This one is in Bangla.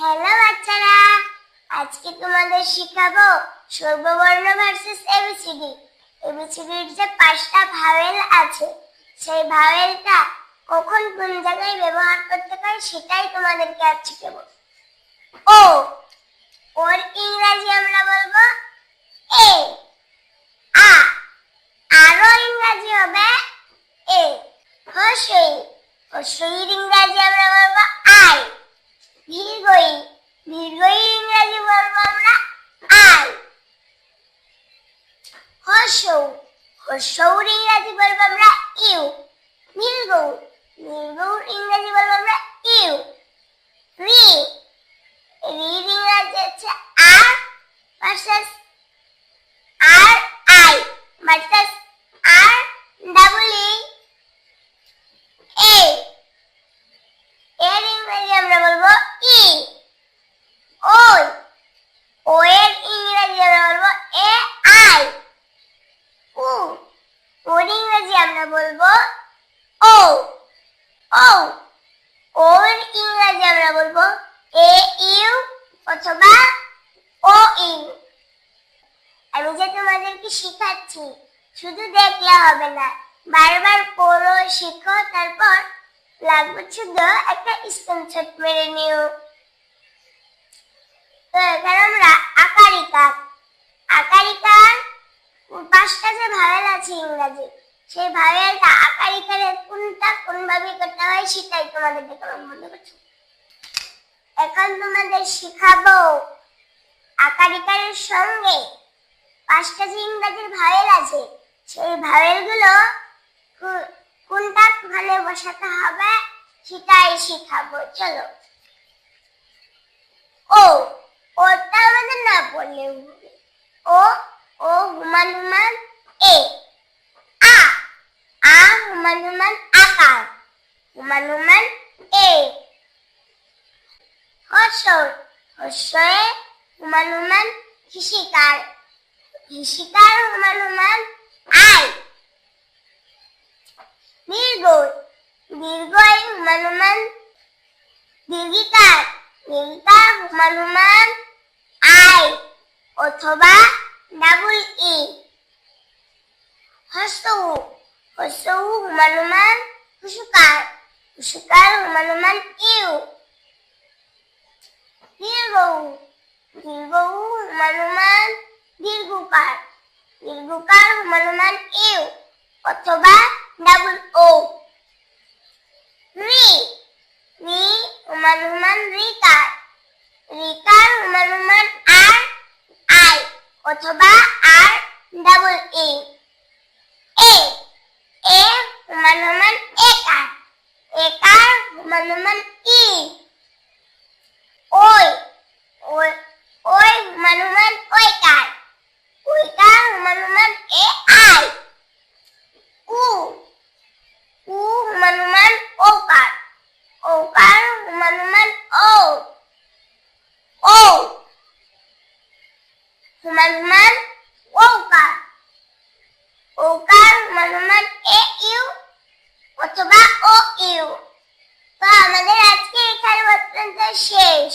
হ্যালো বাচ্চারা, আজকে তোমাদের শিখাবো সর্ববর্ণ ভার্সেস এবিসিডি। এবিসিডির যে 5টা ভাওয়েল আছে, সেই ভাওয়েলটা কখন কোন জায়গায় ব্যবহার করতে হয় সেটাই তোমাদেরকে আজ শিখাবো। ও, ওর ইংরেজি আমরা বলবো এ। আ, আরো ইংরেজি হবে এ। হর্ষই, হর্ষইর ইংরেজি আমরা বলবো আই। দীর্ঘই, দীর্ঘইর ইংরেজি বলবো আমরা আই। হর্ষৌ, হর্ষৌর ইংরেজি বলবো আমরা ইউ। দীর্ঘৌ, দীর্ঘৌর ইংরেজি বলবো আমরা ইউ। রি, রির ইংরেজি হচ্ছে R versus R I versus R double E. এ, এর ইংরেজি আমরা বলবো ই। ওই, ও এর ইংরেজি আমরা বলবো এ আই। উ, ওর ইংরেজি আমরা বলবো ও। ও, ওর ইংরেজি আমরা বলবো এ ইউ অথবা ও ইউ। আমি যে তোমাদেরকে শিখাচ্ছি, শুধু দেখলে হবে না, বারবার পড়ো, শিখো, তারপর লাগবে শুধু একটা স্ক্রিনশট মেরে নিও। তো এখানে আমরা আকারিকার, আকারিকার 5টা যে ভাওয়েল আছে ইংরেজি, সেই ভাওয়েলটা আকারিকারে কোনটা কোনভাবে করতে হয় সেটাই তোমাদের দেখাবো। মনে করছো? এখন তোমাদের শিখাবো আকারিকারের সঙ্গে 5টা যে ইংরেজির ভাওয়েল আছে, সেই ভাওয়েলগুলো কোনটা কোথায় বসাতে হবে সেটাই শিখাবো। চলো। ও, ওটা আমাদের না পড়লে হবে। ও, ও হুমান হুমান এ। আ, আ হুমান হুমান আকার, হুমান হুমান এ। হর্ষৌ, হর্ষয়ে হুমান হুমান হিসিকার, হিসিকার হুমান হুমান আই। দীর্ঘই, দীর্ঘই হুমান হুমান দীর্ঘিকার, দীর্ঘিকার হুমান হুমান আই অথবা ডাবল ই। হর্ষৌ, হর্ষৌ হুমান হুমান হুসুকার, হুসুকার হুমান হুমান ইউ। দীর্ঘৌ, দীর্ঘৌ হুমান হুমান দীর্ঘকার, দীর্ঘকার হুমান হুমান ইউ অথবা ডাবল ও। রি, রি হুমান হুমান রিকার, রিকার হুমান হুমান আর আই অথবা আর ডাবল ই। এ, এ হুমান হুমান একার, একার হুমান হুমান ই। ওই, ওই, ওই হুমান হুমান ওইকার, ওইকার হুমান হুমান এ আই। উ, উ হুমান হুমান ওকার, ওকার হুমান হুমান ও। ও, হুমান হুমান ওকার, ওকার হুমান হুমান এ ইউ অথবা ও ইউ। তো আমাদের আজকে এখানে পর্যন্ত শেষ।